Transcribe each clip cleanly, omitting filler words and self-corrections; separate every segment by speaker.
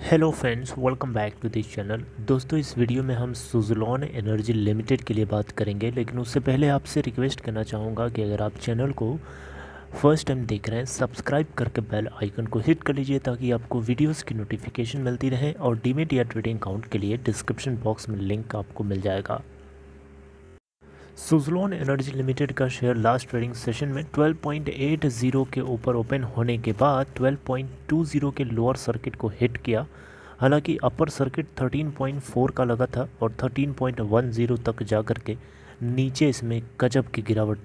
Speaker 1: Hello friends, welcome back to this channel. दोस्तों, इस video में हम सुज़लोन एनर्जी लिमिटेड के लिए बात करेंगे, लेकिन उससे पहले आपसे रिक्वेस्ट करना चाहूँगा कि अगर आप चैनल को फर्स्ट टाइम देख रहे हैं, सब्सक्राइब करके बेल आइकन को हिट कर लीजिए ताकि आपको वीडियोस की नोटिफिकेशन मिलती रहे। और डीमेट या ट्रेडिंग अकाउंट के लिए डिस्क्रिप्शन बॉक्स में लिंक आपको मिल जाएगा। सुज़लोन एनर्जी लिमिटेड का शेयर लास्ट ट्रेडिंग सेशन में 12.80 के ऊपर ओपन होने के बाद 12.20 के लोअर सर्किट को हिट किया। हालांकि अपर सर्किट 13.4 का लगा था और 13.10 तक जा कर के नीचे इसमें गजब की गिरावट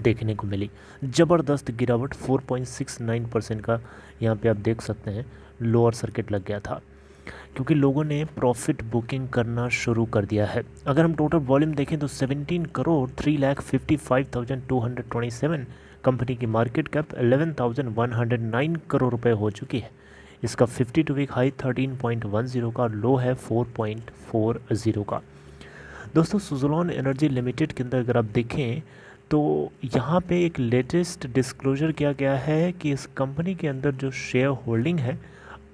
Speaker 1: देखने को मिली। ज़बरदस्त गिरावट 4.69% का यहाँ पे आप देख सकते हैं लोअर सर्किट लग गया था, क्योंकि लोगों ने प्रॉफिट बुकिंग करना शुरू कर दिया है। अगर हम टोटल वॉल्यूम देखें तो 17 करोड़ 3,55,227, कंपनी की मार्केट कैप 11,109 करोड़ रुपए हो चुकी है। इसका 52 वीक हाई 13.10 का, लो है 4.40 का। दोस्तों, सुज़लोन एनर्जी लिमिटेड के अंदर अगर आप देखें तो यहाँ पे एक लेटेस्ट डिस्क्लोजर किया गया है कि इस कंपनी के अंदर जो शेयर होल्डिंग है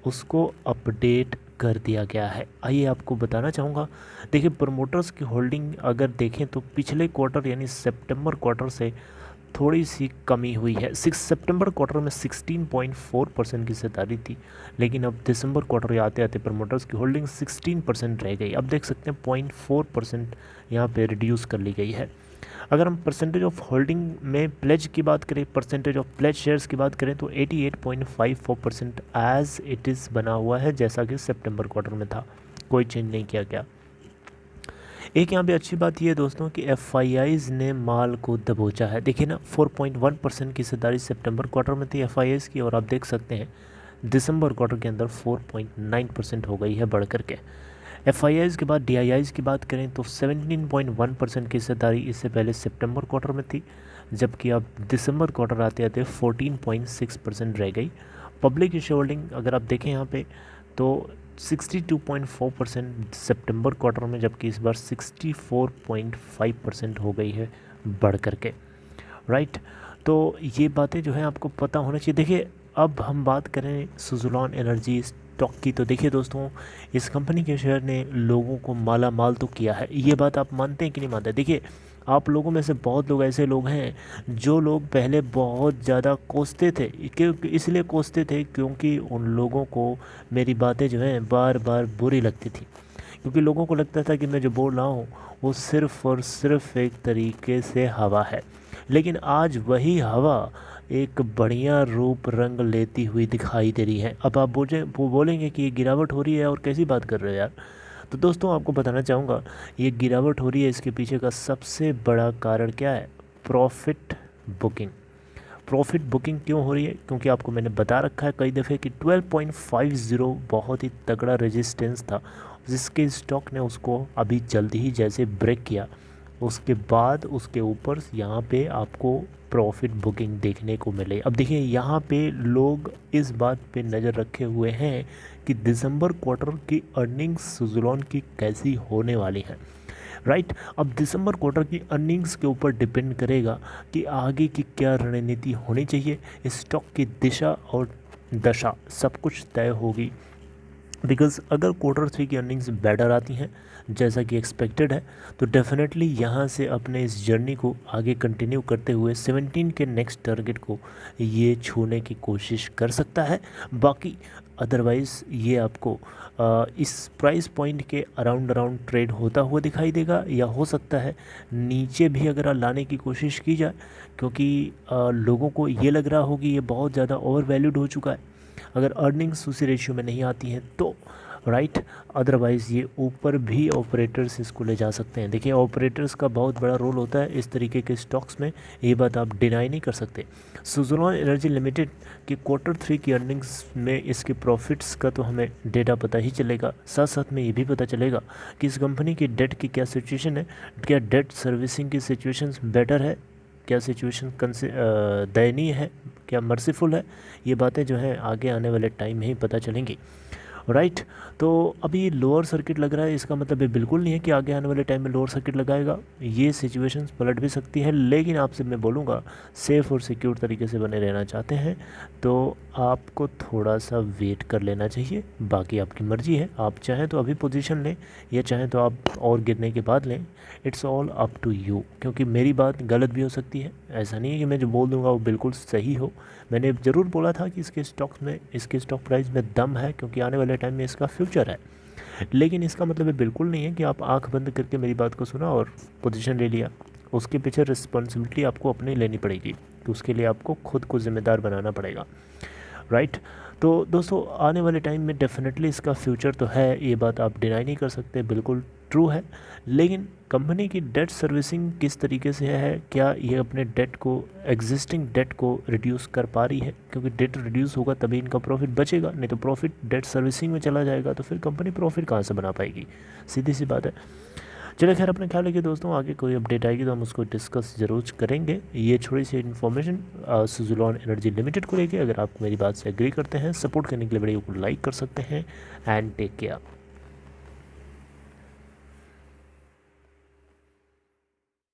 Speaker 1: उसको अपडेट कर दिया गया है। आइए आपको बताना चाहूँगा। देखिए, प्रमोटर्स की होल्डिंग अगर देखें तो पिछले क्वार्टर यानी सितंबर क्वार्टर से थोड़ी सी कमी हुई है। सितंबर क्वार्टर में 16.4% की हिस्सेदारी थी, लेकिन अब दिसंबर क्वार्टर आते आते प्रमोटर्स की होल्डिंग 16% रह गई। अब देख सकते हैं 0.4% यहाँ पे रिड्यूस कर ली गई है। अगर हम परसेंटेज ऑफ होल्डिंग में प्लेज की बात करें, परसेंटेज ऑफ प्लेज शेयर्स की बात करें तो 88.54% एज इट इज़ बना हुआ है, जैसा कि सितंबर क्वार्टर में था, कोई चेंज नहीं किया गया। एक यहाँ पे अच्छी बात ये है दोस्तों कि एफआईआईज ने माल को दबोचा है। देखिए ना, 4.1% की हिस्सेदारी सितंबर क्वार्टर में थी एफआईआईज की, और आप देख सकते हैं दिसंबर क्वार्टर के अंदर 4.9% हो गई है बढ़ करके। एफआईआईज के बाद डीआईआईज की बात करें तो 17.1% की हिस्सेदारी इससे पहले सितंबर क्वार्टर में थी, जबकि अब दिसंबर क्वार्टर आते आते 14.6% रह गई। पब्लिक शेयर होल्डिंग अगर आप देखें यहाँ पे तो 62.4% सितंबर क्वार्टर में, जबकि इस बार 64.5% हो गई है बढ़ करके। राइट, तो ये बातें जो है आपको पता होना चाहिए। देखिए, अब हम बात करें सुज़लोन एनर्जी स्टॉक की, तो देखिए दोस्तों, इस कंपनी के शेयर ने लोगों को माला माल तो किया है। ये बात आप मानते हैं कि नहीं मानते? देखिए, आप लोगों में से बहुत लोग ऐसे लोग हैं जो लोग पहले बहुत ज़्यादा कोसते थे, इसलिए कोसते थे क्योंकि उन लोगों को मेरी बातें जो हैं बार बार बुरी लगती थी, क्योंकि लोगों को लगता था कि मैं जो बोल रहा हूँ वो सिर्फ़ और सिर्फ एक तरीके से हवा है। लेकिन आज वही हवा एक बढ़िया रूप रंग लेती हुई दिखाई दे रही है। अब आप बोलेंगे कि ये गिरावट हो रही है और कैसी बात कर रहे हो यार। तो दोस्तों, आपको बताना चाहूँगा, ये गिरावट हो रही है, इसके पीछे का सबसे बड़ा कारण क्या है? Profit booking. प्रॉफिट बुकिंग क्यों हो रही है? क्योंकि आपको मैंने बता रखा है कई दफ़े कि 12.50 बहुत ही तगड़ा रेजिस्टेंस था, जिसके स्टॉक ने उसको अभी जल्दी ही जैसे ब्रेक किया, उसके बाद उसके ऊपर यहाँ पे आपको प्रॉफिट बुकिंग देखने को मिले। अब देखिए, यहाँ पे लोग इस बात पे नज़र रखे हुए हैं कि दिसंबर क्वार्टर की अर्निंग्स सुज़लोन की कैसी होने वाली हैं। राइट, अब दिसंबर क्वार्टर की अर्निंग्स के ऊपर डिपेंड करेगा कि आगे की क्या रणनीति होनी चाहिए। स्टॉक की दिशा और दशा सब कुछ तय होगी। बिकॉज़ अगर क्वार्टर 3 की अर्निंग्स बेटर आती हैं जैसा कि एक्सपेक्टेड है, तो डेफिनेटली यहाँ से अपने इस जर्नी को आगे कंटिन्यू करते हुए 17 के नेक्स्ट टारगेट को ये छूने की कोशिश कर सकता है। बाकी अदरवाइज़ ये आपको इस प्राइस पॉइंट के अराउंड ट्रेड होता हुआ दिखाई देगा, या हो सकता है नीचे भी अगर लाने की कोशिश की जाए, क्योंकि लोगों को ये लग रहा हो कि ये बहुत ज़्यादा ओवर वैल्यूड हो चुका है अगर अर्निंग्स उसी रेशियो में नहीं आती हैं तो। राइट, अदरवाइज़ ये ऊपर भी ऑपरेटर्स इसको ले जा सकते हैं। देखिए, ऑपरेटर्स का बहुत बड़ा रोल होता है इस तरीके के स्टॉक्स में, ये बात आप डिनाई नहीं कर सकते। सुज़लोन एनर्जी लिमिटेड की क्वार्टर 3 की अर्निंग्स में इसके प्रॉफिट्स का तो हमें डेटा पता ही चलेगा, साथ साथ में ये भी पता चलेगा कि इस कंपनी की डेट की क्या सिचुएशन है, क्या डेट सर्विसिंग की सिचुएशन बेटर है, क्या सिचुएशन दयनीय है, क्या मर्सीफुल है। ये बातें जो हैं आगे आने वाले टाइम में ही पता चलेंगी। राइट। तो अभी लोअर सर्किट लग रहा है, इसका मतलब ये बिल्कुल नहीं है कि आगे आने वाले टाइम में लोअर सर्किट लगाएगा। ये सिचुएशंस पलट भी सकती है, लेकिन आपसे मैं बोलूँगा सेफ़ और सिक्योर तरीके से बने रहना चाहते हैं तो आपको थोड़ा सा वेट कर लेना चाहिए। बाकी आपकी मर्ज़ी है, आप चाहें तो अभी पोजीशन लें या चाहें तो आप और गिरने के बाद लें, it's all up to you. क्योंकि मेरी बात गलत भी हो सकती है, ऐसा नहीं है कि मैं जो बोल दूँगा वो बिल्कुल सही हो। मैंने ज़रूर बोला था कि इसके स्टॉक्स में, इसके स्टॉक प्राइस में दम है क्योंकि आने वाले टाइम में इसका फ्यूचर है। लेकिन इसका मतलब ये बिल्कुल नहीं है कि आप आंख बंद करके मेरी बात को सुना और पोजीशन ले लिया। उसके पीछे रिस्पॉन्सिबिलिटी आपको अपनी लेनी पड़ेगी, तो उसके लिए आपको खुद को ज़िम्मेदार बनाना पड़ेगा, राइट। तो दोस्तों आने वाले टाइम में डेफिनेटली इसका फ्यूचर तो है, ये बात आप डिनाई नहीं कर सकते, बिल्कुल ट्रू है। लेकिन कंपनी की डेट सर्विसिंग किस तरीके से है, क्या ये अपने डेट को, एग्जिस्टिंग डेट को रिड्यूस कर पा रही है? क्योंकि डेट रिड्यूस होगा तभी इनका प्रॉफिट बचेगा, नहीं तो प्रॉफिट डेट सर्विसिंग में चला जाएगा तो फिर कंपनी प्रॉफिट कहाँ से बना पाएगी? सीधी सी बात है। चलिए खैर, अपना ख्याल रखिए दोस्तों, आगे कोई अपडेट आएगी तो हम उसको डिस्कस ज़रूर करेंगे। ये थोड़ी सी इन्फॉर्मेशन सुज़लोन एनर्जी लिमिटेड को लेके, अगर आप मेरी बात से एग्री करते हैं, सपोर्ट करने के लिए वीडियो को लाइक कर सकते हैं एंड टेक केयर।